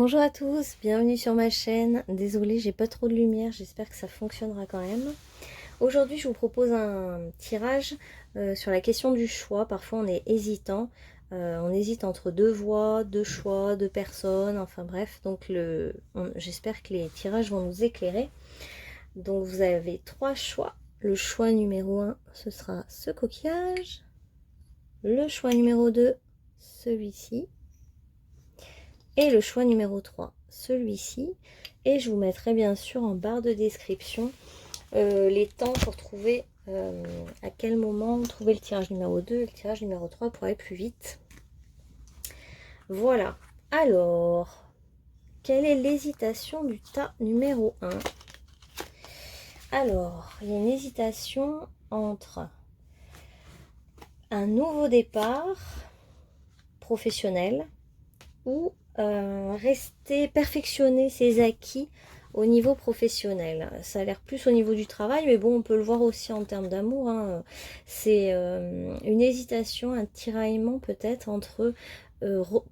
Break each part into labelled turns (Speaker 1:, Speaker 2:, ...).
Speaker 1: Bonjour à tous, bienvenue sur ma chaîne. Désolée, j'ai pas trop de lumière, j'espère que ça fonctionnera quand même. Aujourd'hui, je vous propose un tirage sur la question du choix. Parfois, on est hésitant. On hésite entre deux voies, deux choix, deux personnes, enfin bref. Donc, j'espère que les tirages vont nous éclairer. Donc, vous avez trois choix. Le choix numéro 1, ce sera ce coquillage. Le choix numéro 2, celui-ci. Et le choix numéro 3, celui-ci. Et je vous mettrai bien sûr en barre de description les temps pour trouver à quel moment trouver le tirage numéro 2 et le tirage numéro 3 pour aller plus vite. Voilà. Alors, quelle est l'hésitation du tas numéro 1? Alors, il y a une hésitation entre un nouveau départ professionnel ou rester, perfectionner ses acquis au niveau professionnel. Ça a l'air plus au niveau du travail, mais bon, on peut le voir aussi en termes d'amour, hein. C'est une hésitation, un tiraillement peut-être entre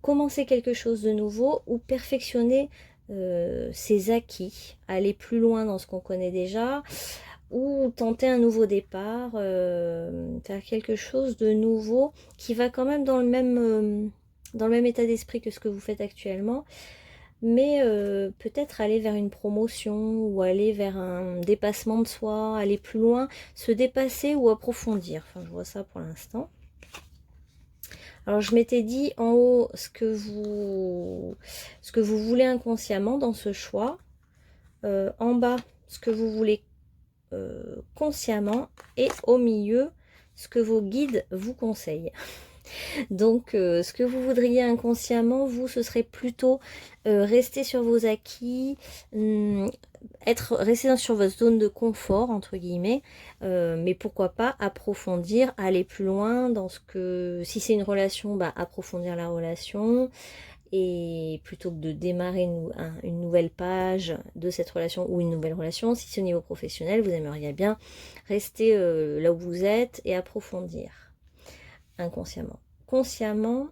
Speaker 1: commencer quelque chose de nouveau ou perfectionner ses acquis, aller plus loin dans ce qu'on connaît déjà, ou tenter un nouveau départ, faire quelque chose de nouveau qui va quand même dans le même état d'esprit que ce que vous faites actuellement, mais peut-être aller vers une promotion ou aller vers un dépassement de soi, aller plus loin, se dépasser ou approfondir. Enfin, je vois ça pour l'instant. Alors, je m'étais dit en haut ce que vous voulez inconsciemment dans ce choix, en bas ce que vous voulez consciemment, et au milieu ce que vos guides vous conseillent. Donc, ce que vous voudriez inconsciemment, vous, ce serait plutôt rester sur vos acquis, rester sur votre zone de confort, entre guillemets, mais pourquoi pas approfondir, aller plus loin dans ce que... Si c'est une relation, bah, approfondir la relation, et plutôt que de démarrer une nouvelle page de cette relation ou une nouvelle relation, si c'est au niveau professionnel, vous aimeriez bien rester là où vous êtes et approfondir inconsciemment. Consciemment,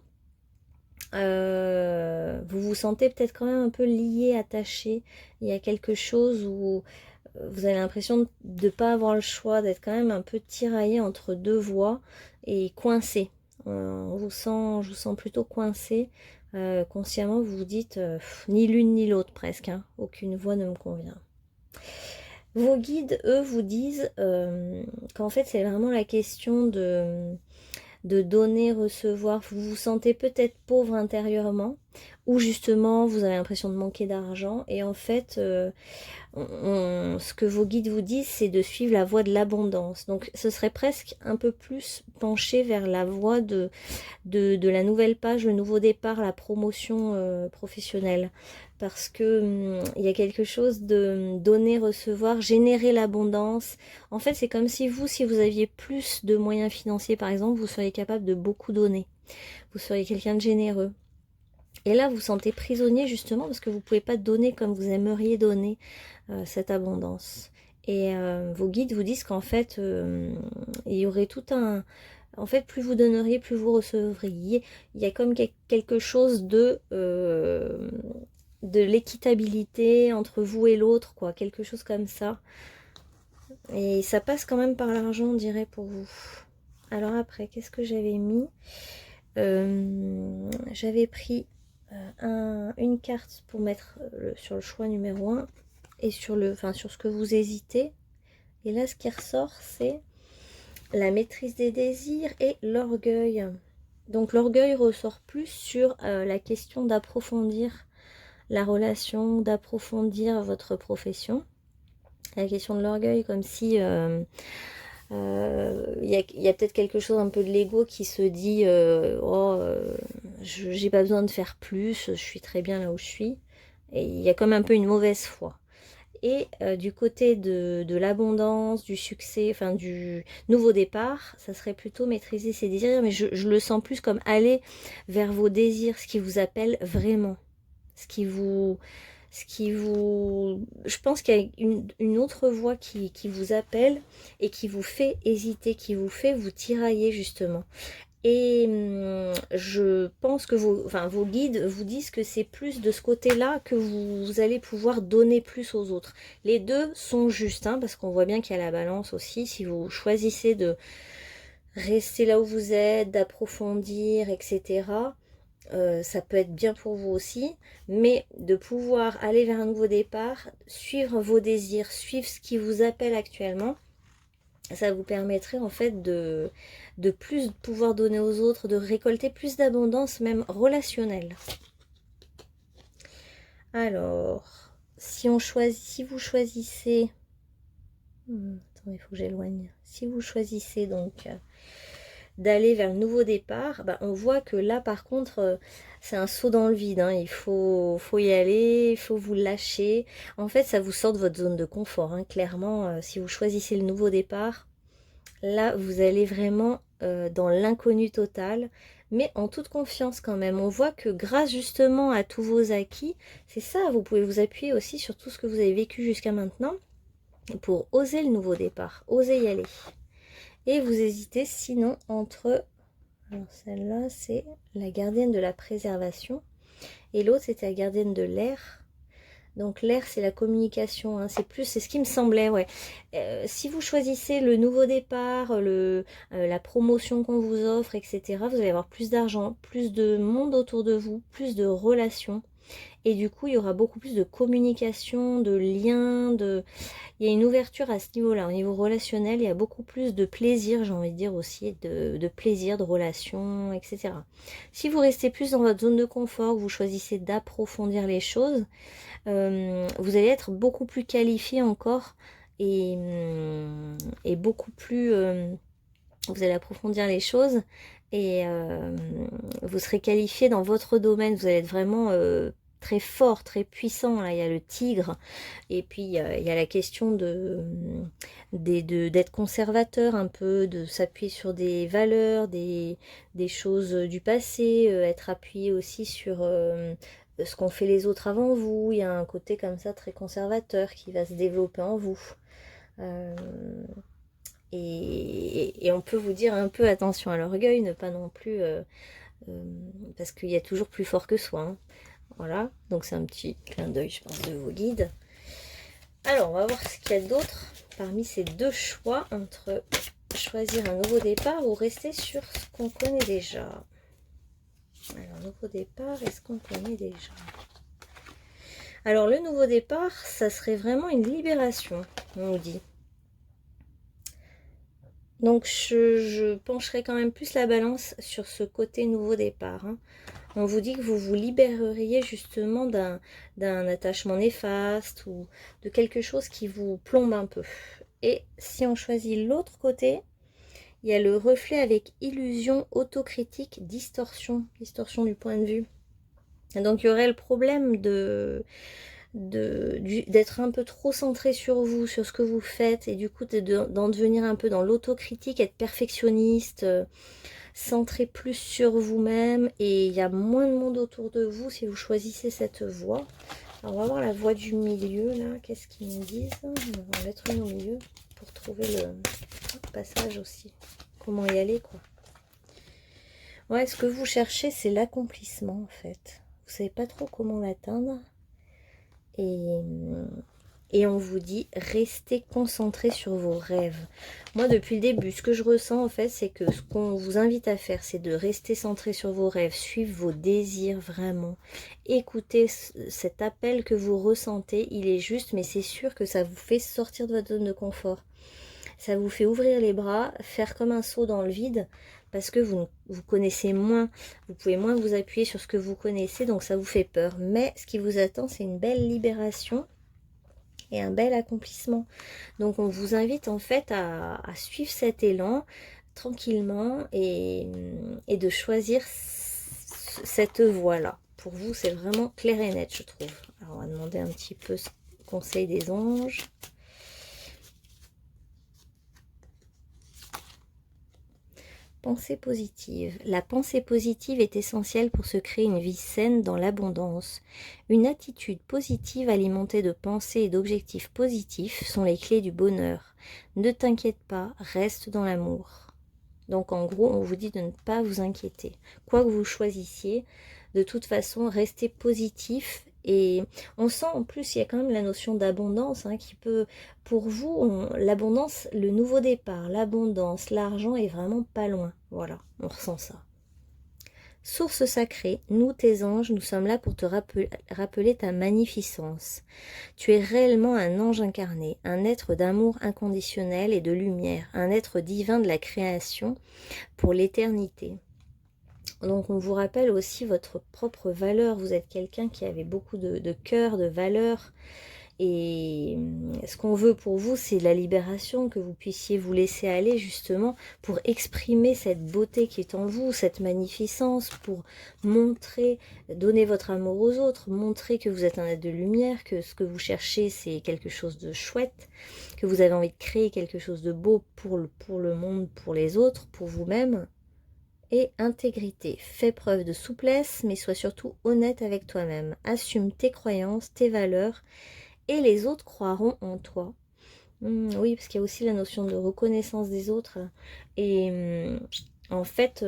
Speaker 1: vous vous sentez peut-être quand même un peu lié, attaché. Il y a quelque chose où vous avez l'impression de ne pas avoir le choix, d'être quand même un peu tiraillé entre deux voies et coincé. Je vous sens plutôt coincé. Consciemment, vous vous dites ni l'une ni l'autre presque, hein. Aucune voie ne me convient. Vos guides, eux, vous disent qu'en fait, c'est vraiment la question de donner, recevoir. Vous vous sentez peut-être pauvre intérieurement, ou justement vous avez l'impression de manquer d'argent, et en fait ce que vos guides vous disent, c'est de suivre la voie de l'abondance. Donc ce serait presque un peu plus penché vers la voie de la nouvelle page, le nouveau départ, la promotion professionnelle. Parce que il y a quelque chose de donner, recevoir, générer l'abondance. En fait, c'est comme si vous aviez plus de moyens financiers, par exemple, vous seriez capable de beaucoup donner. Vous seriez quelqu'un de généreux. Et là, vous vous sentez prisonnier justement parce que vous ne pouvez pas donner comme vous aimeriez donner cette abondance. Et vos guides vous disent qu'en fait, il y aurait tout un... En fait, plus vous donneriez, plus vous recevriez. Il y a comme quelque chose de l'équitabilité entre vous et l'autre, quoi. Quelque chose comme ça. Et ça passe quand même par l'argent, on dirait, pour vous. Alors après, qu'est-ce que j'avais mis? J'avais pris une carte pour mettre sur le choix numéro 1 et sur ce que vous hésitez. Et là, ce qui ressort, c'est la maîtrise des désirs et l'orgueil. Donc l'orgueil ressort plus sur la question d'approfondir la relation, d'approfondir votre profession. La question de l'orgueil, comme si y a peut-être quelque chose un peu de l'ego qui se dit j'ai pas besoin de faire plus, je suis très bien là où je suis. Et il y a comme un peu une mauvaise foi. Et du côté de l'abondance, du succès, enfin du nouveau départ, ça serait plutôt maîtriser ses désirs, mais je le sens plus comme aller vers vos désirs, ce qui vous appelle vraiment, ce qui vous... Je pense qu'il y a une autre voix qui vous appelle et qui vous fait hésiter, qui vous fait vous tirailler justement. Et je pense que vos guides vous disent que c'est plus de ce côté-là que vous allez pouvoir donner plus aux autres. Les deux sont justes, hein, parce qu'on voit bien qu'il y a la balance aussi. Si vous choisissez de rester là où vous êtes, d'approfondir, etc., ça peut être bien pour vous aussi, mais de pouvoir aller vers un nouveau départ, suivre vos désirs, suivre ce qui vous appelle actuellement, ça vous permettrait en fait de plus pouvoir donner aux autres, de récolter plus d'abondance, même relationnelle. Alors, si vous choisissez... attendez, il faut que j'éloigne. Si vous choisissez donc d'aller vers le nouveau départ, bah, on voit que là par contre c'est un saut dans le vide, hein. Il faut y aller, il faut vous lâcher. En fait ça vous sort de votre zone de confort, hein. Clairement, si vous choisissez le nouveau départ, là vous allez vraiment dans l'inconnu total, mais en toute confiance quand même. On voit que grâce justement à tous vos acquis, c'est ça, vous pouvez vous appuyer aussi sur tout ce que vous avez vécu jusqu'à maintenant pour oser le nouveau départ, oser y aller. Et vous hésitez sinon entre, alors celle-là c'est la gardienne de la préservation et l'autre c'était la gardienne de l'air. Donc l'air c'est la communication, hein. C'est ce qui me semblait, ouais. Si vous choisissez le nouveau départ, la promotion qu'on vous offre, etc., vous allez avoir plus d'argent, plus de monde autour de vous, plus de relations. Et du coup, il y aura beaucoup plus de communication, de liens, il y a une ouverture à ce niveau-là. Au niveau relationnel, il y a beaucoup plus de plaisir, j'ai envie de dire aussi, de plaisir, de relation, etc. Si vous restez plus dans votre zone de confort, vous choisissez d'approfondir les choses, vous allez être beaucoup plus qualifié encore et beaucoup plus... vous allez approfondir les choses et vous serez qualifié dans votre domaine. Vous allez être vraiment très fort, très puissant. Là, il y a le tigre et puis il y a la question d'être conservateur un peu, de s'appuyer sur des valeurs, des choses du passé, être appuyé aussi sur ce qu'ont fait les autres avant vous. Il y a un côté comme ça très conservateur qui va se développer en vous. Et on peut vous dire un peu attention à l'orgueil, ne pas non plus... parce qu'il y a toujours plus fort que soi. Hein. Voilà, donc c'est un petit clin d'œil, je pense, de vos guides. Alors, on va voir ce qu'il y a d'autre parmi ces deux choix entre choisir un nouveau départ ou rester sur ce qu'on connaît déjà. Alors, nouveau départ, est-ce qu'on connaît déjà? Alors, le nouveau départ, ça serait vraiment une libération, on nous dit. Donc, je pencherai quand même plus la balance sur ce côté nouveau départ. Hein. On vous dit que vous vous libéreriez justement d'un attachement néfaste ou de quelque chose qui vous plombe un peu. Et si on choisit l'autre côté, il y a le reflet avec illusion, autocritique, distorsion du point de vue. Et donc, il y aurait le problème d'être un peu trop centré sur vous, sur ce que vous faites, et du coup d'en devenir un peu dans l'autocritique, être perfectionniste, centré plus sur vous-même, et il y a moins de monde autour de vous si vous choisissez cette voie. Alors on va voir la voie du milieu là, qu'est-ce qu'ils nous disent? On va mettre une au milieu pour trouver le passage aussi, comment y aller quoi. Ouais, ce que vous cherchez c'est l'accomplissement en fait, vous savez pas trop comment l'atteindre. Et on vous dit, restez concentré sur vos rêves. Moi, depuis le début, ce que je ressens, en fait, c'est que ce qu'on vous invite à faire, c'est de rester centré sur vos rêves, suivre vos désirs, vraiment. Écoutez cet appel que vous ressentez, il est juste, mais c'est sûr que ça vous fait sortir de votre zone de confort. Ça vous fait ouvrir les bras, faire comme un saut dans le vide, parce que vous connaissez moins, vous pouvez moins vous appuyer sur ce que vous connaissez, donc ça vous fait peur. Mais ce qui vous attend, c'est une belle libération et un bel accomplissement. Donc on vous invite en fait à suivre cet élan tranquillement et de choisir cette voie-là. Pour vous, c'est vraiment clair et net, je trouve. Alors on va demander un petit peu ce conseil des anges. Pensée positive. La pensée positive est essentielle pour se créer une vie saine dans l'abondance. Une attitude positive alimentée de pensées et d'objectifs positifs sont les clés du bonheur. Ne t'inquiète pas, reste dans l'amour. Donc en gros, on vous dit de ne pas vous inquiéter. Quoi que vous choisissiez, de toute façon, restez positif. Et on sent en plus, il y a quand même la notion d'abondance qui peut, pour vous, l'abondance, le nouveau départ, l'abondance, l'argent est vraiment pas loin. Voilà, on ressent ça. Source sacrée, nous tes anges, nous sommes là pour te rappeler ta magnificence. Tu es réellement un ange incarné, un être d'amour inconditionnel et de lumière, un être divin de la création pour l'éternité. Donc on vous rappelle aussi votre propre valeur. Vous êtes quelqu'un qui avait beaucoup de cœur, de valeur. Et ce qu'on veut pour vous, c'est la libération, que vous puissiez vous laisser aller justement pour exprimer cette beauté qui est en vous, cette magnificence, pour montrer, donner votre amour aux autres, montrer que vous êtes un être de lumière, que ce que vous cherchez, c'est quelque chose de chouette, que vous avez envie de créer quelque chose de beau pour le monde, pour les autres, pour vous-même. Et intégrité. Fais preuve de souplesse, mais sois surtout honnête avec toi-même. Assume tes croyances, tes valeurs, et les autres croiront en toi. Oui, parce qu'il y a aussi la notion de reconnaissance des autres. Et en fait,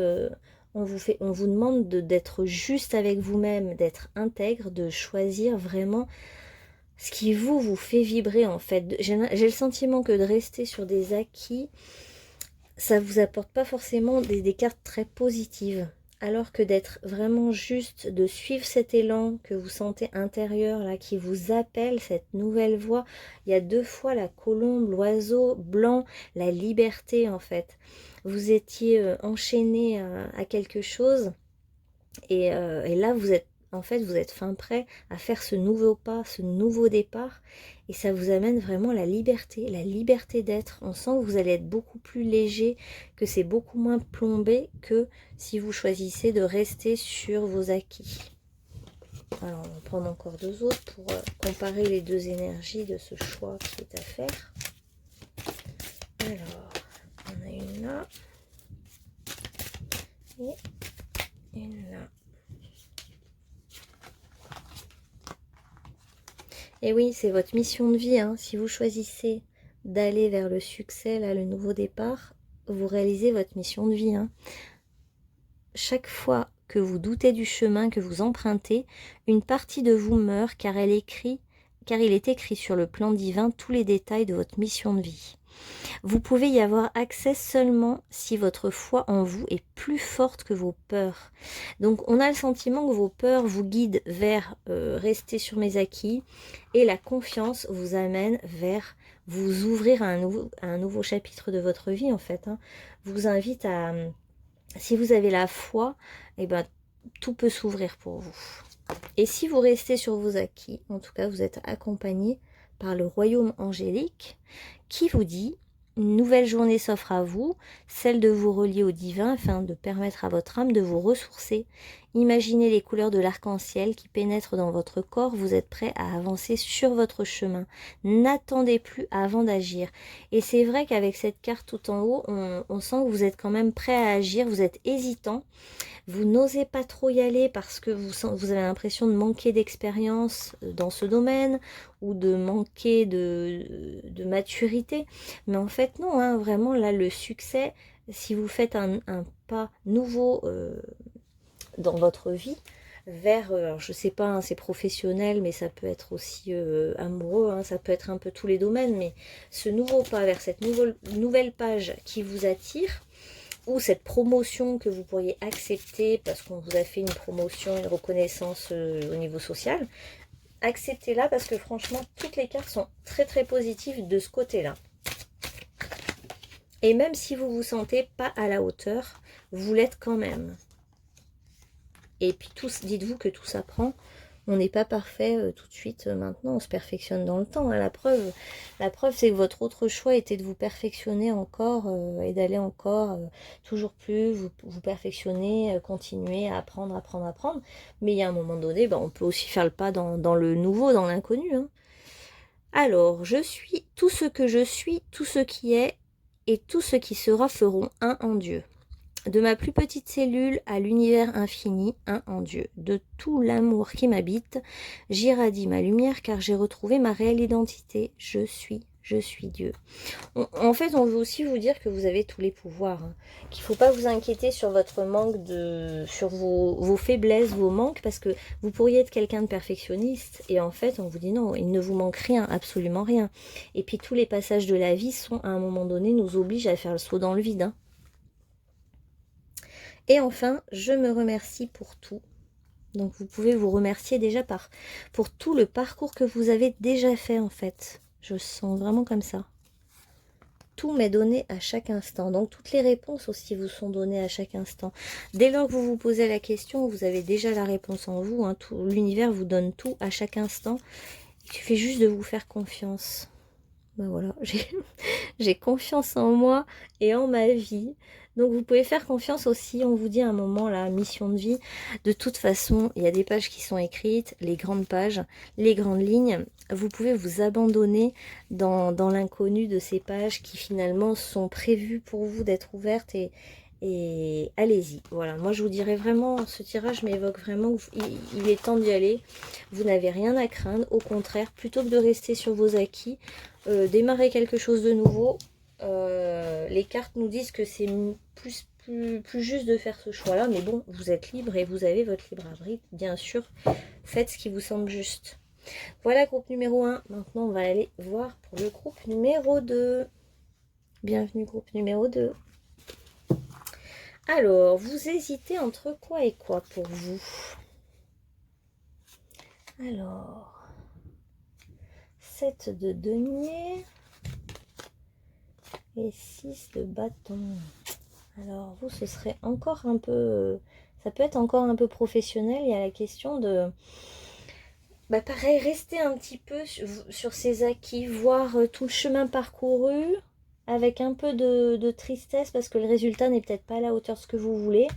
Speaker 1: on vous demande d'être juste avec vous-même, d'être intègre, de choisir vraiment ce qui vous fait vibrer en fait. J'ai le sentiment que de rester sur des acquis, ça vous apporte pas forcément des cartes très positives. Alors que d'être vraiment juste, de suivre cet élan que vous sentez intérieur, là, qui vous appelle, cette nouvelle voie. Il y a 2 fois la colombe, l'oiseau blanc, la liberté en fait. Vous étiez enchaîné à quelque chose et là vous êtes vous êtes fin prêt à faire ce nouveau pas, ce nouveau départ, et ça vous amène vraiment la liberté d'être. On sent que vous allez être beaucoup plus léger, que c'est beaucoup moins plombé que si vous choisissez de rester sur vos acquis. Alors, on va prendre encore 2 autres pour comparer les 2 énergies de ce choix qui est à faire. Alors, on a une là et une là. Et oui, c'est votre mission de vie. Si vous choisissez d'aller vers le succès, là, le nouveau départ, vous réalisez votre mission de vie. Chaque fois que vous doutez du chemin que vous empruntez, une partie de vous meurt car il est écrit sur le plan divin tous les détails de votre mission de vie. Vous pouvez y avoir accès seulement si votre foi en vous est plus forte que vos peurs. Donc on a le sentiment que vos peurs vous guident vers rester sur mes acquis, et la confiance vous amène vers vous ouvrir à un nouveau chapitre de votre vie en fait. Vous invite à, si vous avez la foi, tout peut s'ouvrir pour vous. Et si vous restez sur vos acquis, en tout cas vous êtes accompagné par le royaume angélique qui vous dit: une nouvelle journée s'offre à vous, celle de vous relier au divin afin de permettre à votre âme de vous ressourcer. Imaginez les couleurs de l'arc-en-ciel qui pénètrent dans votre corps, vous êtes prêt à avancer sur votre chemin. N'attendez plus avant d'agir. Et c'est vrai qu'avec cette carte tout en haut, on sent que vous êtes quand même prêt à agir, vous êtes hésitant. Vous n'osez pas trop y aller parce que vous avez l'impression de manquer d'expérience dans ce domaine ou de manquer de maturité. Mais en fait, non, vraiment, là, le succès, si vous faites un pas nouveau dans votre vie, vers, alors je sais pas, c'est professionnel, mais ça peut être aussi amoureux, ça peut être un peu tous les domaines, mais ce nouveau pas vers cette nouvelle page qui vous attire, ou cette promotion que vous pourriez accepter parce qu'on vous a fait une promotion, une reconnaissance au niveau social, acceptez-la parce que franchement, toutes les cartes sont très très positives de ce côté-là. Et même si vous vous sentez pas à la hauteur, vous l'êtes quand même. Et puis dites-vous que tout s'apprend. On n'est pas parfait tout de suite maintenant, on se perfectionne dans le temps. La preuve c'est que votre autre choix était de vous perfectionner encore et d'aller encore toujours plus, vous perfectionner, continuer à apprendre. Mais il y a un moment donné, on peut aussi faire le pas dans le nouveau, dans l'inconnu. Alors, je suis tout ce que je suis, tout ce qui est et tout ce qui sera feront un en Dieu. De ma plus petite cellule à l'univers infini, un en Dieu. De tout l'amour qui m'habite, j'irradie ma lumière car j'ai retrouvé ma réelle identité. Je suis je suis Dieu. En fait, on veut aussi vous dire que vous avez tous les pouvoirs, hein, qu'il ne faut pas vous inquiéter sur votre manque sur vos faiblesses, vos manques, parce que vous pourriez être quelqu'un de perfectionniste, et en fait, on vous dit non, il ne vous manque rien, absolument rien. Et puis tous les passages de la vie sont, à un moment donné, nous obligent à faire le saut dans le vide, hein. Et enfin, je me remercie pour tout. Donc vous pouvez vous remercier déjà pour tout le parcours que vous avez déjà fait en fait. Je sens vraiment comme ça. Tout m'est donné à chaque instant. Donc toutes les réponses aussi vous sont données à chaque instant. Dès lors que vous vous posez la question, vous avez déjà la réponse en vous, hein. L'univers vous donne tout à chaque instant. Il suffit juste de vous faire confiance. Ben voilà, j'ai confiance en moi et en ma vie. Donc vous pouvez faire confiance aussi, on vous dit à un moment, la mission de vie. De toute façon, il y a des pages qui sont écrites, les grandes pages, les grandes lignes. Vous pouvez vous abandonner dans l'inconnu de ces pages qui finalement sont prévues pour vous d'être ouvertes et allez-y. Voilà, moi je vous dirais vraiment, ce tirage m'évoque vraiment, il est temps d'y aller. Vous n'avez rien à craindre, au contraire, plutôt que de rester sur vos acquis, démarrer quelque chose de nouveau. Les cartes nous disent que c'est plus juste de faire ce choix-là, mais bon, vous êtes libre et vous avez votre libre arbitre, bien sûr. Faites ce qui vous semble juste. Voilà, groupe numéro 1. Maintenant, on va aller voir pour le groupe numéro 2. Bienvenue, groupe numéro 2. Alors, vous hésitez entre quoi et quoi pour vous? Alors, 7 de denier et 6 de bâton. Alors, vous, ce serait encore un peu... ça peut être encore un peu professionnel. Il y a la question de... bah, pareil, rester un petit peu sur ses acquis, voir tout le chemin parcouru avec un peu de tristesse parce que le résultat n'est peut-être pas à la hauteur de ce que vous voulez.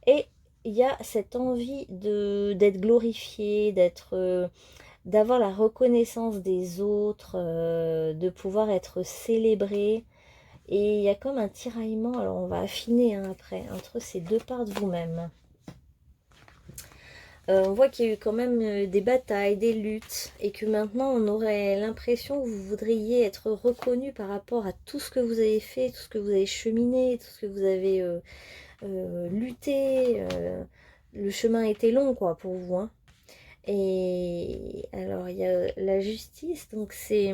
Speaker 1: Et il y a cette envie d'être glorifié, d'avoir la reconnaissance des autres, de pouvoir être célébré. Et il y a comme un tiraillement, alors on va affiner hein, après, entre ces deux parts de vous-même. On voit qu'il y a eu quand même des batailles, des luttes, et que maintenant on aurait l'impression que vous voudriez être reconnu par rapport à tout ce que vous avez fait, tout ce que vous avez cheminé, tout ce que vous avez lutté. Le chemin était long quoi pour vous, hein. Et alors il y a la justice, donc c'est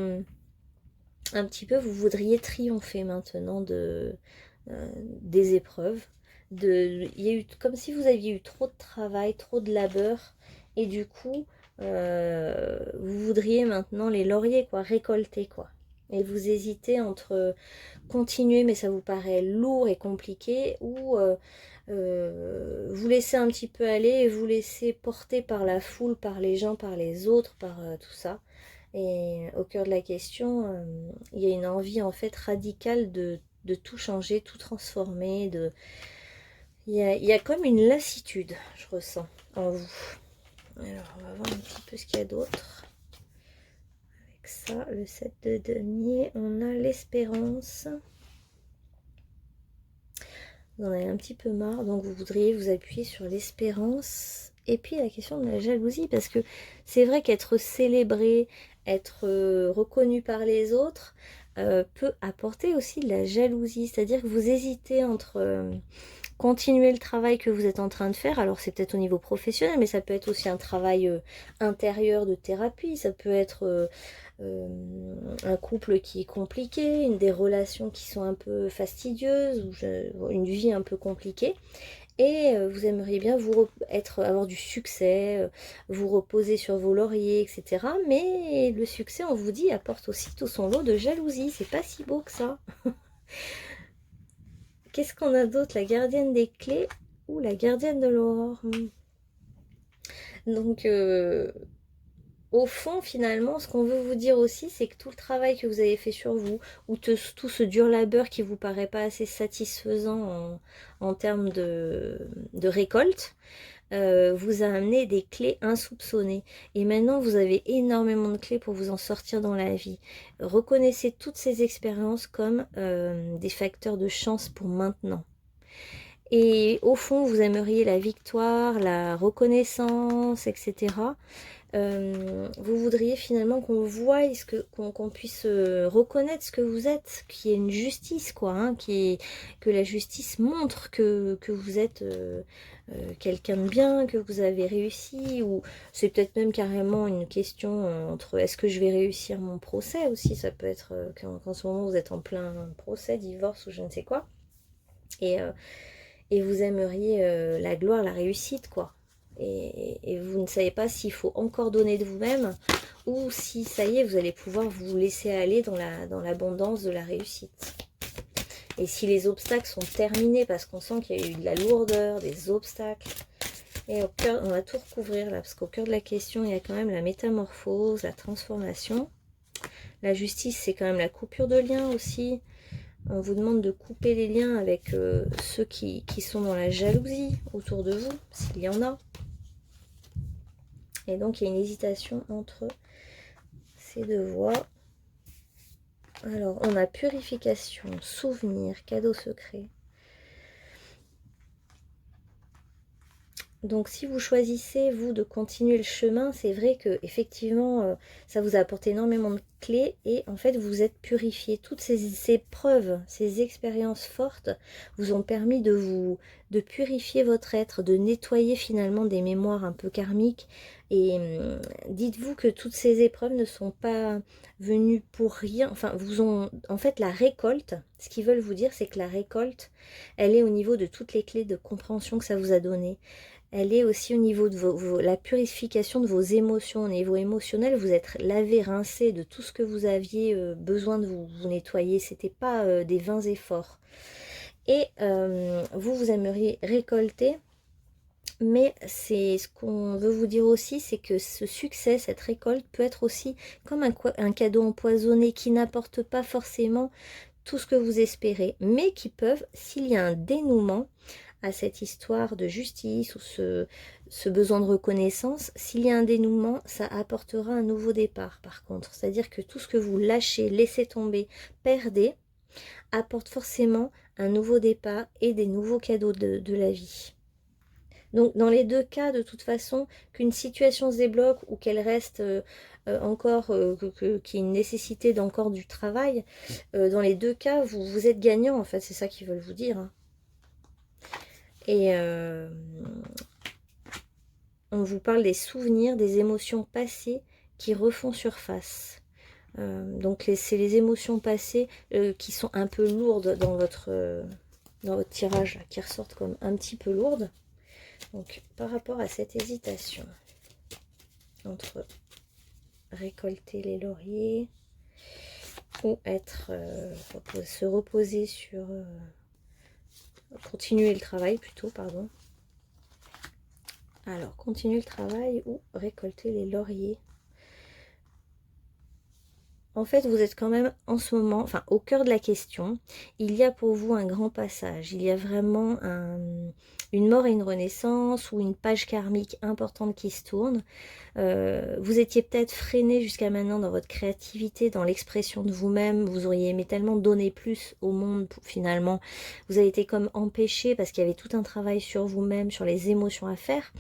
Speaker 1: un petit peu, vous voudriez triompher maintenant des épreuves. Il y a eu comme si vous aviez eu trop de travail, trop de labeur, et du coup, vous voudriez maintenant les lauriers, quoi, récolter, quoi. Et vous hésitez entre continuer, mais ça vous paraît lourd et compliqué, ou vous laisser un petit peu aller et vous laisser porter par la foule, par les gens, par les autres, par tout ça. Et au cœur de la question, il y a une envie en fait radicale de tout changer, tout transformer. Il y a comme une lassitude, je ressens en vous. Alors, on va voir un petit peu ce qu'il y a d'autre. Avec ça, le 7 de denier, on a l'espérance. Vous en avez un petit peu marre, donc vous voudriez vous appuyer sur l'espérance. Et puis la question de la jalousie, parce que c'est vrai qu'être célébré, être reconnu par les autres, peut apporter aussi de la jalousie. C'est-à-dire que vous hésitez entre continuer le travail que vous êtes en train de faire. Alors c'est peut-être au niveau professionnel, mais ça peut être aussi un travail intérieur de thérapie. Ça peut être un couple qui est compliqué, des relations qui sont un peu fastidieuses, ou une vie un peu compliquée. Et vous aimeriez bien avoir du succès, vous reposer sur vos lauriers, etc. Mais le succès, on vous dit, apporte aussi tout son lot de jalousie. C'est pas si beau que ça. Qu'est-ce qu'on a d'autre? La gardienne des clés ou la gardienne de l'aurore? Donc, au fond, finalement, ce qu'on veut vous dire aussi, c'est que tout le travail que vous avez fait sur vous, ou tout ce dur labeur qui vous paraît pas assez satisfaisant en termes de récolte, vous a amené des clés insoupçonnées. Et maintenant, vous avez énormément de clés pour vous en sortir dans la vie. Reconnaissez toutes ces expériences comme des facteurs de chance pour maintenant. Et au fond, vous aimeriez la victoire, la reconnaissance, etc. Vous voudriez finalement qu'on voie, qu'on puisse reconnaître ce que vous êtes, qu'il y ait une justice, quoi, hein, que la justice montre que vous êtes quelqu'un de bien, que vous avez réussi, ou c'est peut-être même carrément une question entre est-ce que je vais réussir mon procès aussi, ça peut être qu'en ce moment vous êtes en plein procès, divorce ou je ne sais quoi, et, euh, et vous aimeriez la gloire, la réussite, quoi. Et vous ne savez pas s'il faut encore donner de vous-même ou si ça y est, vous allez pouvoir vous laisser aller dans l'abondance de la réussite. Et si les obstacles sont terminés, parce qu'on sent qu'il y a eu de la lourdeur, des obstacles, et au cœur, on va tout recouvrir là, parce qu'au cœur de la question, il y a quand même la métamorphose, la transformation. La justice, c'est quand même la coupure de lien aussi. On vous demande de couper les liens avec ceux qui sont dans la jalousie autour de vous, s'il y en a. Et donc, il y a une hésitation entre ces deux voies. Alors, on a purification, souvenir, cadeau secret. Donc, si vous choisissez, vous, de continuer le chemin, c'est vrai que effectivement, ça vous a apporté énormément de clés et en fait, vous êtes purifié. Toutes ces preuves, ces expériences fortes vous ont permis de purifier votre être, de nettoyer finalement des mémoires un peu karmiques. Et dites-vous que toutes ces épreuves ne sont pas venues pour rien. Enfin, en fait, la récolte, ce qu'ils veulent vous dire, c'est que la récolte, elle est au niveau de toutes les clés de compréhension que ça vous a donné. Elle est aussi au niveau de la purification de vos émotions. Au niveau émotionnel, vous êtes lavé, rincé de tout ce que vous aviez besoin de vous nettoyer. C'était pas des vains efforts. Et vous aimeriez récolter. Mais c'est ce qu'on veut vous dire aussi, c'est que ce succès, cette récolte peut être aussi comme un cadeau empoisonné qui n'apporte pas forcément tout ce que vous espérez, mais qui peuvent, s'il y a un dénouement à cette histoire de justice ou ce besoin de reconnaissance, s'il y a un dénouement, ça apportera un nouveau départ par contre. C'est-à-dire que tout ce que vous lâchez, laissez tomber, perdez, apporte forcément un nouveau départ et des nouveaux cadeaux de la vie. Donc dans les deux cas, de toute façon, qu'une situation se débloque ou qu'elle reste encore, qu'il y ait une nécessité d'encore du travail, dans les deux cas, vous êtes gagnant en fait, c'est ça qu'ils veulent vous dire, hein. Et on vous parle des souvenirs, des émotions passées qui refont surface. Donc c'est les émotions passées qui sont un peu lourdes dans votre tirage, là, qui ressortent comme un petit peu lourdes. Donc par rapport à cette hésitation entre récolter les lauriers ou se reposer sur... continuer le travail plutôt, pardon. Alors, continuer le travail ou récolter les lauriers. En fait, vous êtes quand même en ce moment, enfin au cœur de la question, il y a pour vous un grand passage, il y a vraiment une mort et une renaissance ou une page karmique importante qui se tourne. Vous étiez peut-être freiné jusqu'à maintenant dans votre créativité, dans l'expression de vous-même, vous auriez aimé tellement donner plus au monde finalement, vous avez été comme empêché parce qu'il y avait tout un travail sur vous-même, sur les émotions à faire.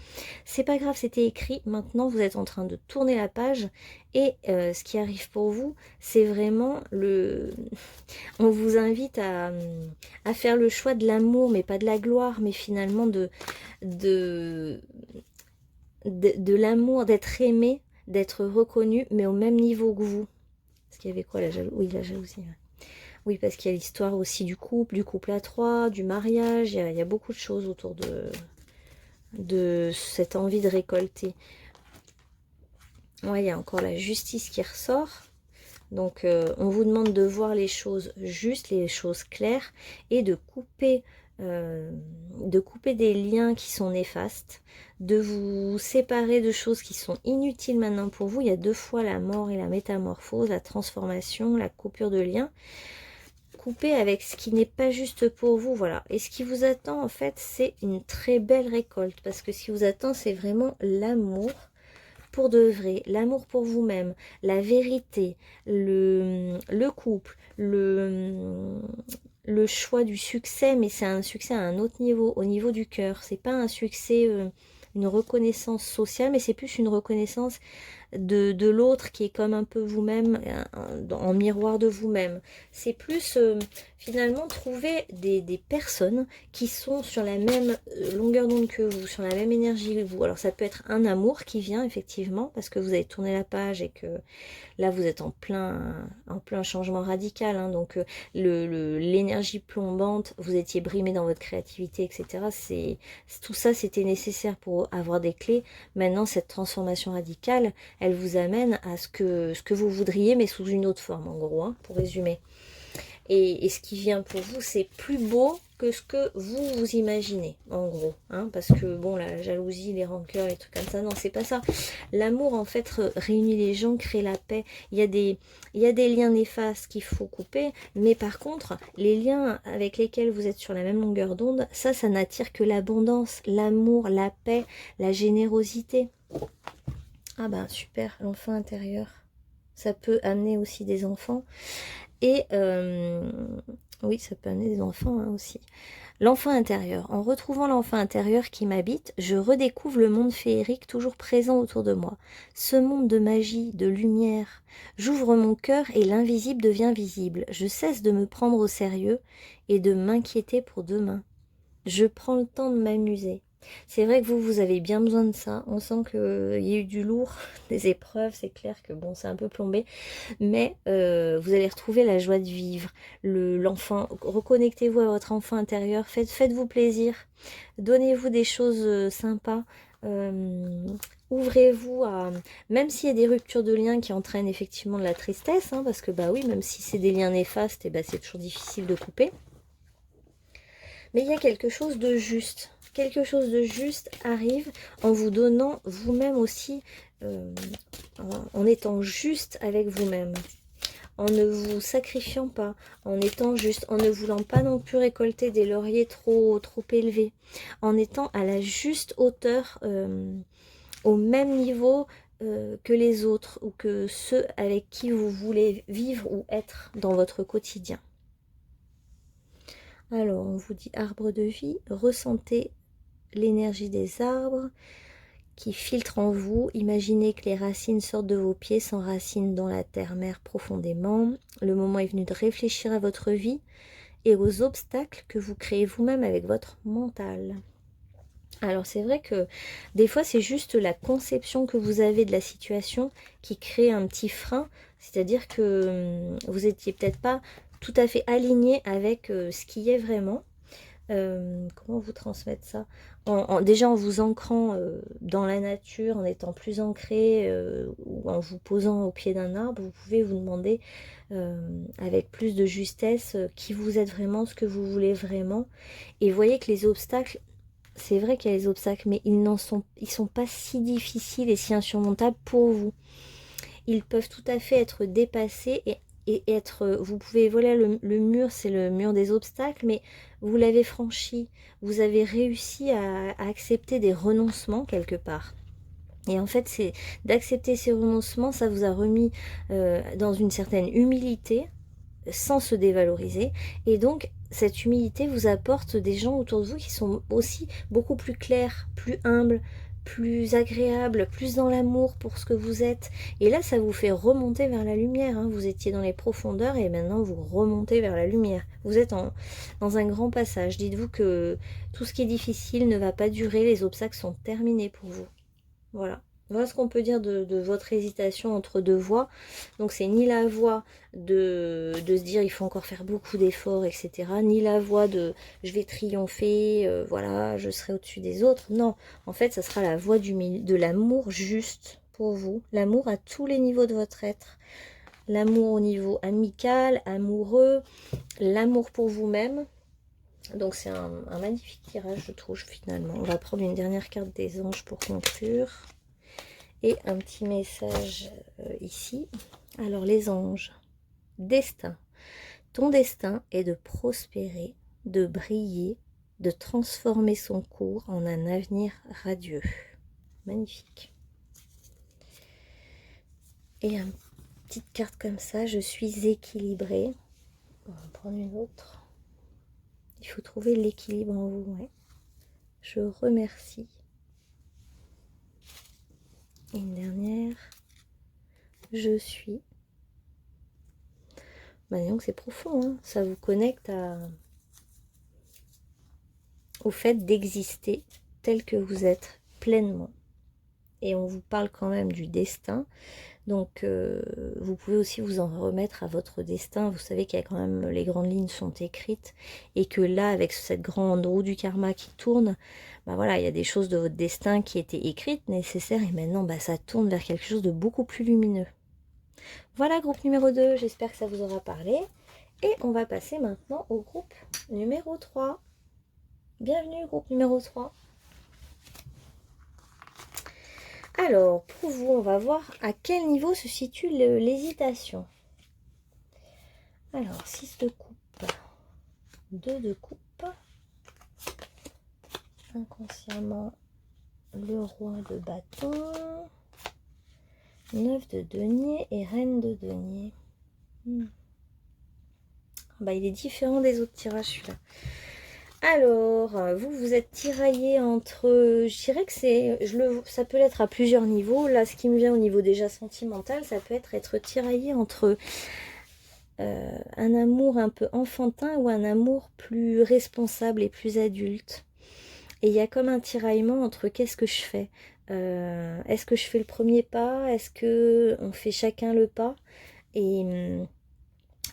Speaker 1: C'est pas grave, c'était écrit, maintenant vous êtes en train de tourner la page et ce qui arrive pour vous, c'est vraiment on vous invite à faire le choix de l'amour, mais pas de la gloire, mais finalement de l'amour, d'être aimé, d'être reconnu, mais au même niveau que vous. Parce qu'il y avait quoi, la jalousie? Oui, la jalousie. Ouais. Oui, parce qu'il y a l'histoire aussi du couple à trois, du mariage, il y a beaucoup de choses autour de cette envie de récolter. Ouais, il y a encore la justice qui ressort. Donc, on vous demande de voir les choses justes, les choses claires, et de couper des liens qui sont néfastes, de vous séparer de choses qui sont inutiles maintenant pour vous. Il y a deux fois la mort et la métamorphose, la transformation, la coupure de liens. Couper avec ce qui n'est pas juste pour vous, voilà. Et ce qui vous attend, en fait, c'est une très belle récolte, parce que ce qui vous attend, c'est vraiment l'amour pour de vrai, l'amour pour vous-même, la vérité, le couple, le choix du succès, mais c'est un succès à un autre niveau, au niveau du cœur. C'est pas un succès une reconnaissance sociale, mais c'est plus une reconnaissance de l'autre qui est comme un peu vous-même, en miroir de vous-même. C'est plus finalement trouver des personnes qui sont sur la même longueur d'onde que vous, sur la même énergie que vous. Alors ça peut être un amour qui vient effectivement, parce que vous avez tourné la page et que là vous êtes en plein changement radical, hein, donc l'énergie plombante, vous étiez brimé dans votre créativité, etc. Tout ça c'était nécessaire pour avoir des clés. Maintenant cette transformation radicale, elle vous amène à ce que vous voudriez, mais sous une autre forme, en gros, hein, pour résumer. Et ce qui vient pour vous, c'est plus beau que ce que vous imaginez, en gros. Hein, parce que, bon, la jalousie, les rancœurs, les trucs comme ça, non, c'est pas ça. L'amour, en fait, réunit les gens, crée la paix. Il y a des liens néfastes qu'il faut couper, mais par contre, les liens avec lesquels vous êtes sur la même longueur d'onde, ça n'attire que l'abondance, l'amour, la paix, la générosité. Ah ben super, l'enfant intérieur. Ça peut amener aussi des enfants. Et oui, ça peut amener des enfants hein, aussi. L'enfant intérieur. En retrouvant l'enfant intérieur qui m'habite, je redécouvre le monde féerique toujours présent autour de moi. Ce monde de magie, de lumière. J'ouvre mon cœur et l'invisible devient visible. Je cesse de me prendre au sérieux et de m'inquiéter pour demain. Je prends le temps de m'amuser. C'est vrai que vous avez bien besoin de ça. On sent qu'il y a eu du lourd, des épreuves, c'est clair que bon, c'est un peu plombé. Mais vous allez retrouver la joie de vivre. L'enfant, reconnectez-vous à votre enfant intérieur, faites-vous plaisir. Donnez-vous des choses sympas. Ouvrez-vous à... Même s'il y a des ruptures de liens qui entraînent effectivement de la tristesse, hein, parce que bah oui, même si c'est des liens néfastes, et bah, c'est toujours difficile de couper. Mais il y a quelque chose de juste. Quelque chose de juste arrive en vous donnant vous-même aussi, en étant juste avec vous-même. En ne vous sacrifiant pas, en étant juste, en ne voulant pas non plus récolter des lauriers trop élevés. En étant à la juste hauteur, au même niveau que les autres ou que ceux avec qui vous voulez vivre ou être dans votre quotidien. Alors, on vous dit arbre de vie, ressentez l'énergie des arbres qui filtrent en vous. Imaginez que les racines sortent de vos pieds, s'enracinent dans la terre-mère profondément. Le moment est venu de réfléchir à votre vie et aux obstacles que vous créez vous-même avec votre mental. Alors c'est vrai que des fois c'est juste la conception que vous avez de la situation qui crée un petit frein, c'est-à-dire que vous n'étiez peut-être pas tout à fait aligné avec ce qui est vraiment. Comment vous transmettre ça déjà en vous ancrant dans la nature, en étant plus ancré ou en vous posant au pied d'un arbre, vous pouvez vous demander avec plus de justesse qui vous êtes vraiment, ce que vous voulez vraiment. Et voyez que les obstacles, c'est vrai qu'il y a les obstacles, mais ils sont pas si difficiles et si insurmontables pour vous. Ils peuvent tout à fait être dépassés et être, vous pouvez, voilà, le mur, c'est le mur des obstacles, mais vous l'avez franchi, vous avez réussi à accepter des renoncements quelque part. Et en fait, c'est d'accepter ces renoncements, ça vous a remis dans une certaine humilité, sans se dévaloriser. Et donc, cette humilité vous apporte des gens autour de vous qui sont aussi beaucoup plus clairs, plus humbles, plus agréables, plus dans l'amour pour ce que vous êtes. Et là, ça vous fait remonter vers la lumière. Hein. Vous étiez dans les profondeurs et maintenant vous remontez vers la lumière. Vous êtes dans un grand passage. Dites-vous que tout ce qui est difficile ne va pas durer. Les obstacles sont terminés pour vous. Voilà. Voilà ce qu'on peut dire de votre hésitation entre deux voies. Donc c'est ni la voie de se dire il faut encore faire beaucoup d'efforts, etc. Ni la voie de je vais triompher, voilà, je serai au-dessus des autres. Non, en fait, ça sera la voie de l'amour juste pour vous. L'amour à tous les niveaux de votre être. L'amour au niveau amical, amoureux, l'amour pour vous-même. Donc c'est un magnifique tirage, je trouve, finalement. On va prendre une dernière carte des anges pour conclure. Et un petit message ici. Alors les anges, destin. Ton destin est de prospérer, de briller, de transformer son cours en un avenir radieux. Magnifique. Et une petite carte comme ça, je suis équilibrée. On va prendre une autre. Il faut trouver l'équilibre en vous. Ouais. Je remercie Une dernière. Je suis. Bah, disons que c'est profond, hein. Ça vous connecte au fait d'exister tel que vous êtes pleinement. Et on vous parle quand même du destin. Donc vous pouvez aussi vous en remettre à votre destin. Vous savez qu'il y a quand même, les grandes lignes sont écrites. Et que là, avec cette grande roue du karma qui tourne, bah voilà, il y a des choses de votre destin qui étaient écrites, nécessaires. Et maintenant, bah, ça tourne vers quelque chose de beaucoup plus lumineux. Voilà, groupe numéro 2. J'espère que ça vous aura parlé. Et on va passer maintenant au groupe numéro 3. Bienvenue, groupe numéro 3. Alors, pour vous, on va voir à quel niveau se situe l'hésitation. Alors, 6 de coupe, 2 de coupe, inconsciemment, le roi de bâton, 9 de denier et reine de denier. Bah, il est différent des autres tirages, celui-là. Alors, vous êtes tiraillé entre, je dirais que ça peut l'être à plusieurs niveaux. Là, ce qui me vient au niveau déjà sentimental, ça peut être tiraillé entre un amour un peu enfantin ou un amour plus responsable et plus adulte. Et il y a comme un tiraillement entre qu'est-ce que je fais, est-ce que je fais le premier pas, est-ce que on fait chacun le pas, et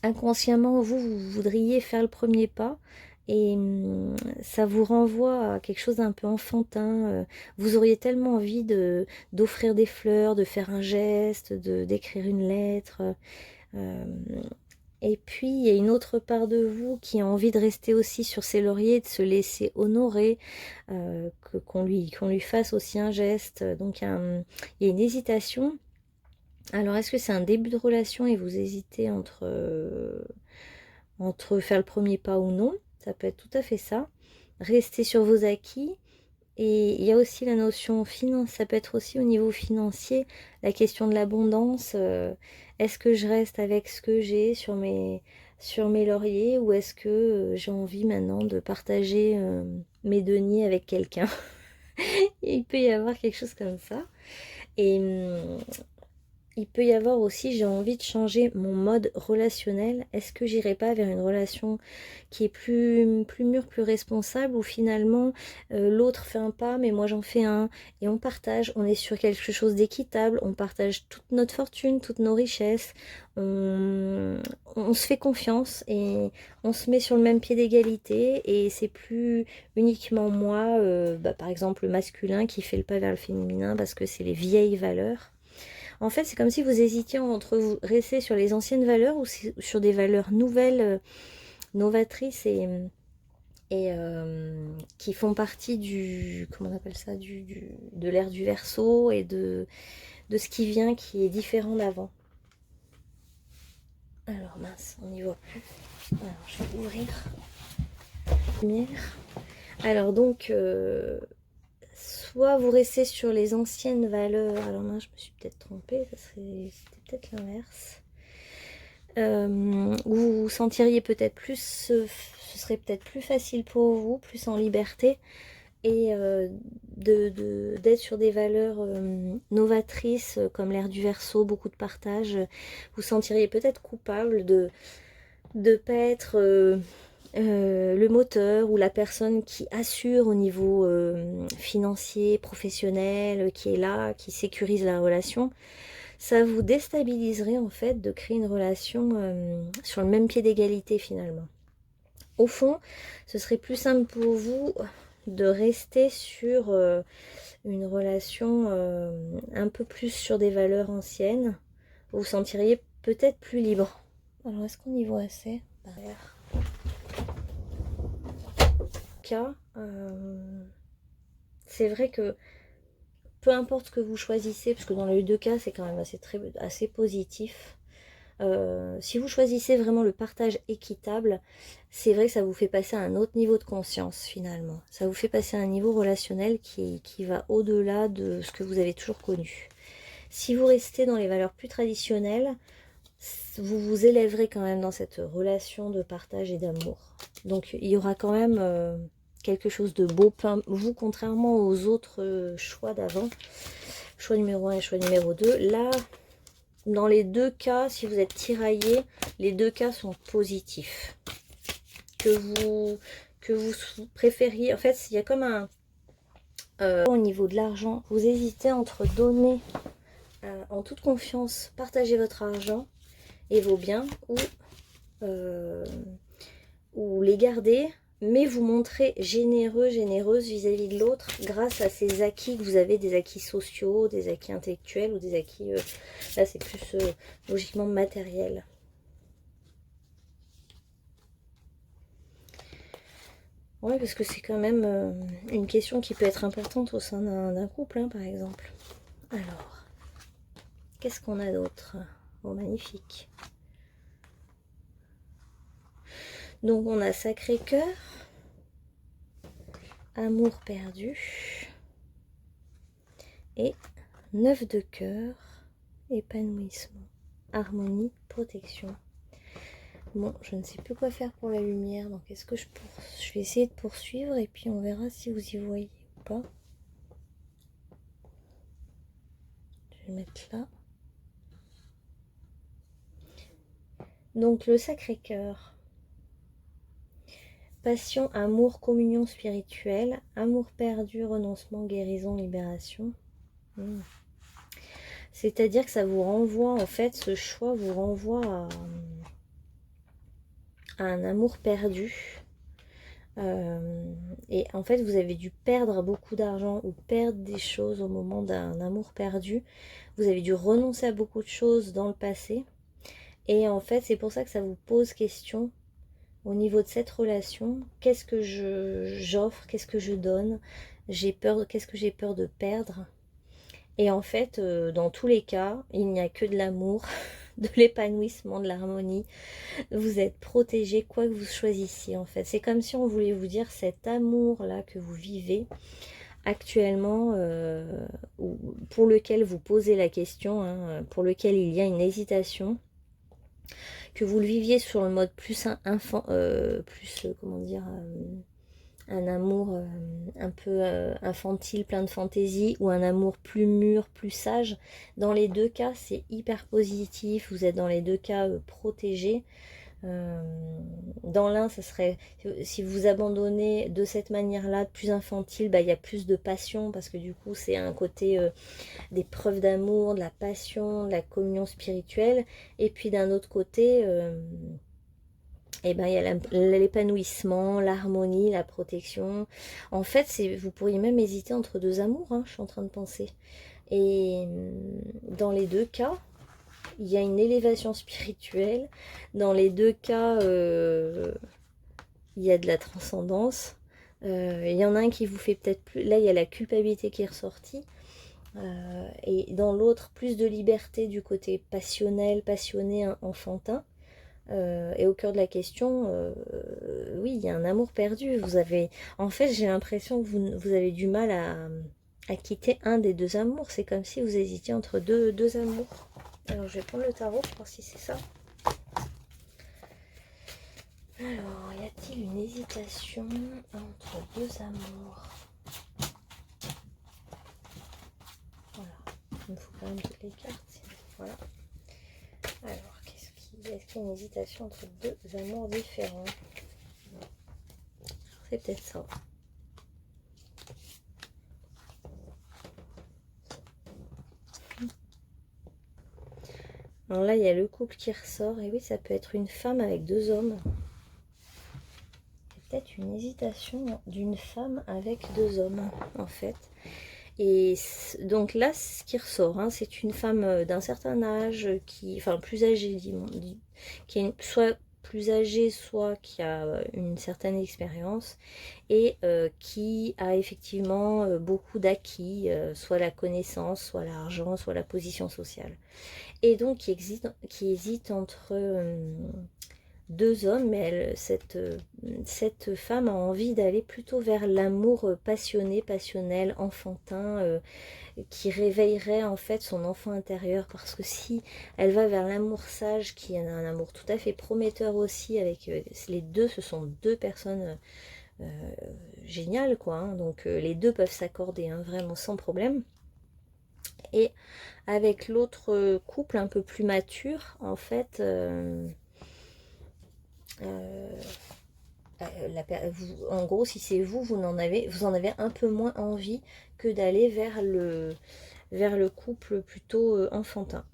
Speaker 1: inconsciemment vous voudriez faire le premier pas. Et ça vous renvoie à quelque chose d'un peu enfantin. Vous auriez tellement envie d'offrir des fleurs, de faire un geste, d'écrire une lettre. Et puis, il y a une autre part de vous qui a envie de rester aussi sur ses lauriers, de se laisser honorer, qu'on lui fasse aussi un geste. Donc, il y a une hésitation. Alors, est-ce que c'est un début de relation et vous hésitez entre faire le premier pas ou non? Ça peut être tout à fait ça. Rester sur vos acquis. Et il y a aussi la notion finance, ça peut être aussi au niveau financier, la question de l'abondance. Est-ce que je reste avec ce que j'ai sur mes lauriers, ou est-ce que j'ai envie maintenant de partager mes deniers avec quelqu'un? Il peut y avoir quelque chose comme ça. Et il peut y avoir aussi, j'ai envie de changer mon mode relationnel. Est-ce que j'irai pas vers une relation qui est plus mûre, plus responsable, où finalement l'autre fait un pas, mais moi j'en fais un, et on partage, on est sur quelque chose d'équitable, on partage toute notre fortune, toutes nos richesses, on se fait confiance et on se met sur le même pied d'égalité, et c'est plus uniquement moi, par exemple le masculin, qui fait le pas vers le féminin parce que c'est les vieilles valeurs. En fait, c'est comme si vous hésitiez entre vous rester sur les anciennes valeurs ou sur des valeurs nouvelles, novatrices, et qui font partie du, comment on appelle ça, de l'ère du Verseau, et de ce qui vient, qui est différent d'avant. Alors mince, on n'y voit plus. Alors, je vais ouvrir la lumière. Alors donc, soit vous restez sur les anciennes valeurs. Alors là, je me suis peut-être trompée, c'était peut-être l'inverse. Vous vous sentiriez peut-être plus, ce serait peut-être plus facile pour vous, plus en liberté, et d'être sur des valeurs novatrices, comme l'ère du Verseau, beaucoup de partage. Vous sentiriez peut-être coupable de ne pas être le moteur ou la personne qui assure au niveau financier, professionnel, qui est là, qui sécurise la relation. Ça vous déstabiliserait en fait de créer une relation sur le même pied d'égalité finalement. Au fond, ce serait plus simple pour vous de rester sur une relation un peu plus sur des valeurs anciennes. Vous vous sentiriez peut-être plus libre. Alors, est-ce qu'on y voit assez? C'est vrai que peu importe ce que vous choisissez, parce que dans les deux cas c'est quand même assez positif, si vous choisissez vraiment le partage équitable, c'est vrai que ça vous fait passer à un autre niveau de conscience finalement. Ça vous fait passer à un niveau relationnel qui va au-delà de ce que vous avez toujours connu. Si vous restez dans les valeurs plus traditionnelles, vous vous élèverez quand même dans cette relation de partage et d'amour. Donc il y aura quand même quelque chose de beau. Vous, contrairement aux autres choix d'avant, choix numéro 1 et choix numéro 2. Là, dans les deux cas, si vous êtes tiraillé, les deux cas sont positifs. Que vous préfériez, en fait, il y a comme un... au niveau de l'argent, vous hésitez entre donner en toute confiance, partager votre argent et vos biens, ou les garder, mais vous montrer généreux, généreuse vis-à-vis de l'autre grâce à ces acquis que vous avez, des acquis sociaux, des acquis intellectuels ou des acquis, là c'est plus logiquement matériel. Oui, parce que c'est quand même une question qui peut être importante au sein d'un couple, hein, par exemple. Alors, qu'est-ce qu'on a d'autre? Oh, magnifique. Donc, on a Sacré-Cœur, Amour perdu, et 9 de cœur, épanouissement, harmonie, protection. Bon, je ne sais plus quoi faire pour la lumière, donc est-ce que je vais essayer de poursuivre et puis on verra si vous y voyez ou pas. Je vais mettre là. Donc le Sacré-Cœur. Passion, amour, communion spirituelle, amour perdu, renoncement, guérison, libération. C'est-à-dire que ça vous renvoie, en fait, ce choix vous renvoie à un amour perdu. Et en fait, vous avez dû perdre beaucoup d'argent ou perdre des choses au moment d'un amour perdu. Vous avez dû renoncer à beaucoup de choses dans le passé. Et en fait, c'est pour ça que ça vous pose question au niveau de cette relation. Qu'est-ce que j'offre? Qu'est-ce que je donne? J'ai peur, qu'est-ce que j'ai peur de perdre? Et en fait, dans tous les cas, il n'y a que de l'amour, de l'épanouissement, de l'harmonie. Vous êtes protégé, quoi que vous choisissiez en fait. C'est comme si on voulait vous dire cet amour-là que vous vivez actuellement, pour lequel vous posez la question, hein, pour lequel il y a une hésitation, que vous le viviez sur le mode plus comment dire, un amour un peu infantile, plein de fantaisie, ou un amour plus mûr, plus sage. Dans les deux cas, c'est hyper positif. Vous êtes dans les deux cas protégés. Dans l'un, ça serait, si vous abandonnez de cette manière-là, plus infantile, bah, il y a plus de passion, parce que du coup, c'est un côté des preuves d'amour, de la passion, de la communion spirituelle. Et puis d'un autre côté... et ben, il y a l'épanouissement, l'harmonie, la protection. En fait, vous pourriez même hésiter entre deux amours, hein, je suis en train de penser. Et dans les deux cas, il y a une élévation spirituelle. Dans les deux cas, il y a de la transcendance. Il y en a un qui vous fait peut-être plus... Là, il y a la culpabilité qui est ressortie. Et dans l'autre, plus de liberté du côté passionnel, passionné, enfantin. Et au cœur de la question, oui, il y a un amour perdu. Vous avez, en fait, j'ai l'impression que vous avez du mal à quitter un des deux amours. C'est comme si vous hésitiez entre deux amours. Alors, je vais prendre le tarot pour voir si c'est ça. Alors, y a-t-il une hésitation entre deux amours? Voilà, il me faut quand même toutes les cartes. Voilà. Alors, est-ce qu'il y a une hésitation entre deux amours différents? C'est peut-être ça. Alors là, il y a le couple qui ressort. Et oui, ça peut être une femme avec deux hommes. C'est peut-être une hésitation d'une femme avec deux hommes, en fait. Et donc là, ce qui ressort, hein, c'est une femme d'un certain âge, enfin plus âgée, qui est soit plus âgée, soit qui a une certaine expérience, et qui a effectivement beaucoup d'acquis, soit la connaissance, soit l'argent, soit la position sociale. Et donc qui hésite entre deux hommes, mais cette femme a envie d'aller plutôt vers l'amour passionné, passionnel, enfantin, qui réveillerait en fait son enfant intérieur, parce que si elle va vers l'amour sage, qui est un amour tout à fait prometteur aussi, avec les deux, ce sont deux personnes géniales, quoi, hein, donc les deux peuvent s'accorder, hein, vraiment sans problème. Et avec l'autre couple un peu plus mature, en fait, en gros, si c'est vous, vous en avez un peu moins envie que d'aller vers le couple plutôt enfantin.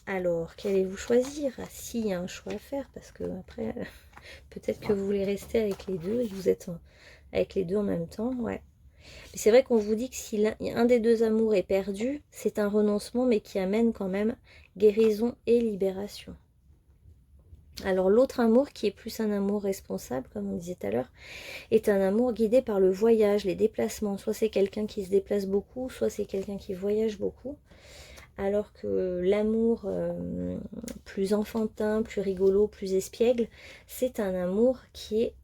Speaker 1: Alors, qu'allez-vous choisir? S'il y a un choix à faire, parce que après, peut-être que vous voulez rester avec les deux et que vous êtes avec les deux en même temps, ouais. Mais c'est vrai qu'on vous dit que si un des deux amours est perdu, c'est un renoncement, mais qui amène quand même guérison et libération. Alors l'autre amour, qui est plus un amour responsable, comme on disait tout à l'heure, est un amour guidé par le voyage, les déplacements. Soit c'est quelqu'un qui se déplace beaucoup, soit c'est quelqu'un qui voyage beaucoup. Alors que l'amour plus enfantin, plus rigolo, plus espiègle, c'est un amour qui est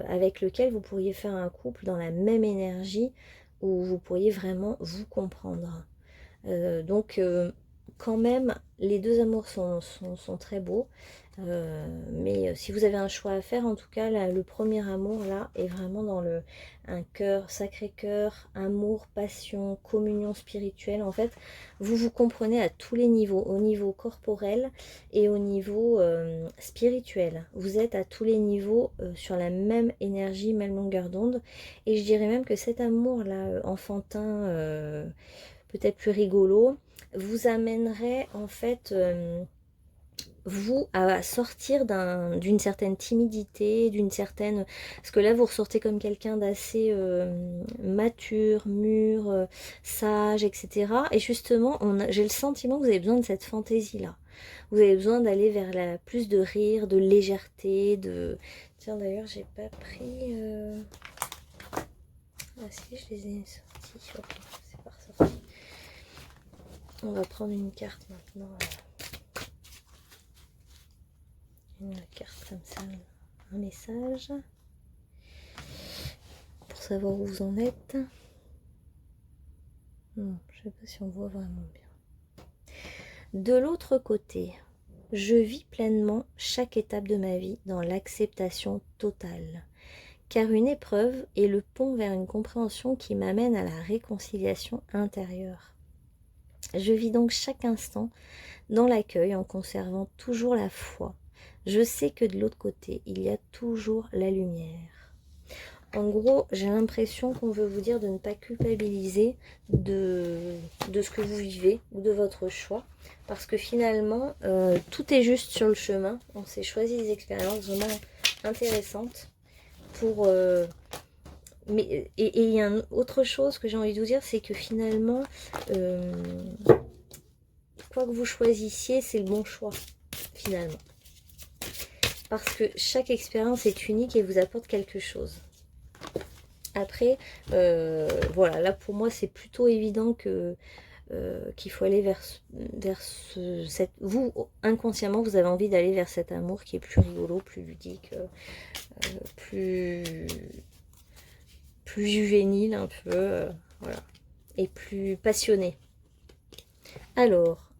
Speaker 1: avec lequel vous pourriez faire un couple dans la même énergie, où vous pourriez vraiment vous comprendre. Donc quand même, les deux amours sont très beaux. Mais si vous avez un choix à faire, en tout cas, là, le premier amour, là, est vraiment dans un cœur, sacré cœur, amour, passion, communion spirituelle. En fait, vous vous comprenez à tous les niveaux, au niveau corporel et au niveau spirituel. Vous êtes à tous les niveaux sur la même énergie, même longueur d'onde. Et je dirais même que cet amour-là, enfantin, peut-être plus rigolo, vous amènerait en fait vous à sortir d'une certaine timidité, d'une certaine... Parce que là, vous ressortez comme quelqu'un d'assez mature, mûr, sage, etc. Et justement, j'ai le sentiment que vous avez besoin de cette fantaisie-là. Vous avez besoin d'aller vers plus de rire, de légèreté, de... Tiens, d'ailleurs, j'ai pas pris... Ah si, je les ai sortis. Ok, c'est pas ressorti. On va prendre une carte maintenant. Une carte comme ça, un message pour savoir où vous en êtes. Non, je sais pas si on voit vraiment bien. De l'autre côté, je vis pleinement chaque étape de ma vie dans l'acceptation totale, car une épreuve est le pont vers une compréhension qui m'amène à la réconciliation intérieure. Je vis donc chaque instant dans l'accueil en conservant toujours la foi. Je sais que de l'autre côté, il y a toujours la lumière. En gros, j'ai l'impression qu'on veut vous dire de ne pas culpabiliser de ce que vous vivez ou de votre choix. Parce que finalement, tout est juste sur le chemin. On s'est choisi des expériences vraiment intéressantes pour... et il y a autre chose que j'ai envie de vous dire, c'est que finalement, quoi que vous choisissiez, c'est le bon choix, finalement. Parce que chaque expérience est unique et vous apporte quelque chose. Après, voilà, là pour moi c'est plutôt évident que qu'il faut aller vers vous, inconsciemment, vous avez envie d'aller vers cet amour qui est plus rigolo, plus ludique, plus juvénile un peu, voilà, et plus passionné. Alors,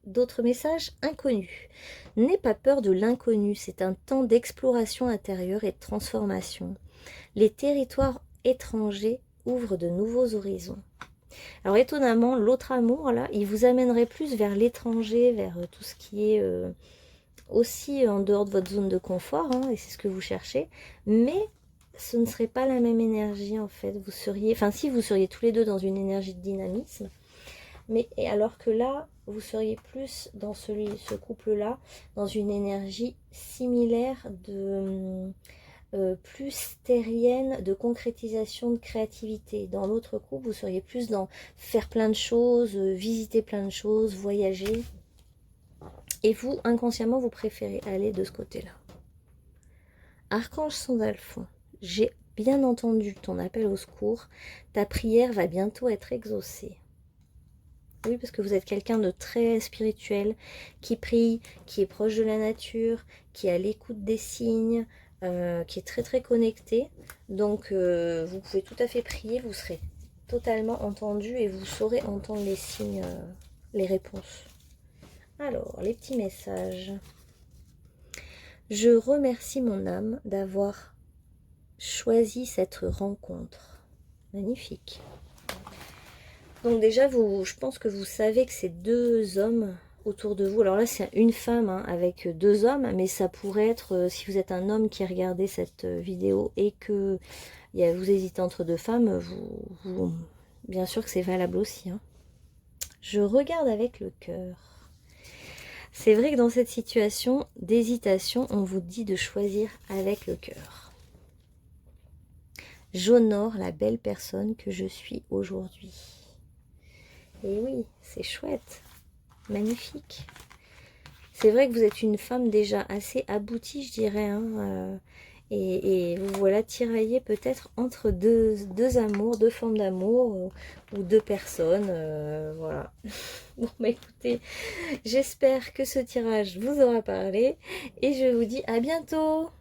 Speaker 1: d'autres messages inconnus. N'aie pas peur de l'inconnu, c'est un temps d'exploration intérieure et de transformation. Les territoires étrangers ouvrent de nouveaux horizons. Alors étonnamment, l'autre amour, là, il vous amènerait plus vers l'étranger, vers tout ce qui est aussi en dehors de votre zone de confort, hein, et c'est ce que vous cherchez, mais ce ne serait pas la même énergie en fait. Vous seriez, enfin si, vous seriez tous les deux dans une énergie de dynamisme, mais alors que là, vous seriez plus dans ce couple-là, dans une énergie similaire de... plus terrienne, de concrétisation, de créativité. Dans l'autre couple, vous seriez plus dans faire plein de choses, visiter plein de choses, voyager. Et vous, inconsciemment, vous préférez aller de ce côté-là. Archange Sandalphon, j'ai bien entendu ton appel au secours. Ta prière va bientôt être exaucée. Oui, parce que vous êtes quelqu'un de très spirituel, qui prie, qui est proche de la nature, qui est à l'écoute des signes, qui est très très connecté. Donc vous pouvez tout à fait prier, vous serez totalement entendu et vous saurez entendre les signes, les réponses. Alors, les petits messages. Je remercie mon âme d'avoir choisi cette rencontre. Magnifique. Donc déjà, je pense que vous savez que c'est deux hommes autour de vous. Alors là, c'est une femme hein, avec deux hommes, mais ça pourrait être, si vous êtes un homme qui regardez cette vidéo et que vous hésitez entre deux femmes, bien sûr que c'est valable aussi. Hein. Je regarde avec le cœur. C'est vrai que dans cette situation d'hésitation, on vous dit de choisir avec le cœur. J'honore la belle personne que je suis aujourd'hui. Et oui, c'est chouette, magnifique. C'est vrai que vous êtes une femme déjà assez aboutie, je dirais, hein, et vous voilà tiraillée peut-être entre deux amours, deux formes d'amour, ou deux personnes, voilà. Bon, bah écoutez, j'espère que ce tirage vous aura parlé, et je vous dis à bientôt.